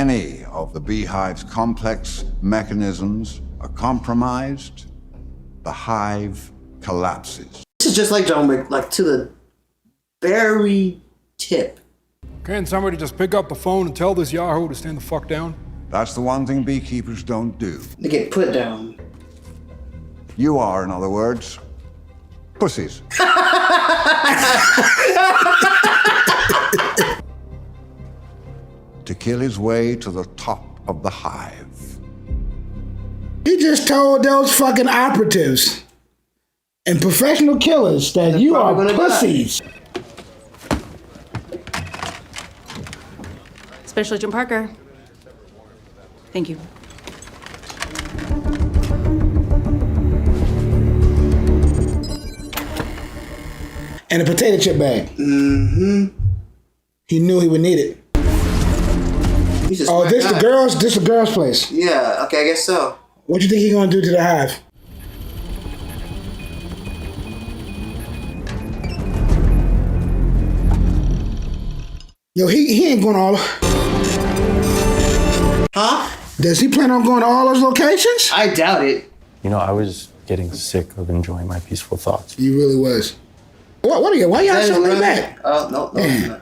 any of the Beehive's complex mechanisms are compromised, the hive collapses. This is just like John Wick, like to the very tip. Can't somebody just pick up the phone and tell this yahoo to stand the fuck down? That's the one thing beekeepers don't do. They get put down. You are, in other words, pussies. To kill his way to the top of the hive. He just told those fucking operatives and professional killers that you are pussies. Special Agent Parker. Thank you. And a potato chip bag. Mm-hmm. He knew he would need it. Oh, this the girls' place. Yeah, okay, I guess so. What you think he gonna do to the hive? Yo, he ain't going all. Huh? Does he plan on going to all those locations? I doubt it. You know, I was getting sick of enjoying my peaceful thoughts. You really was. Why y'all so laid back? Oh, no.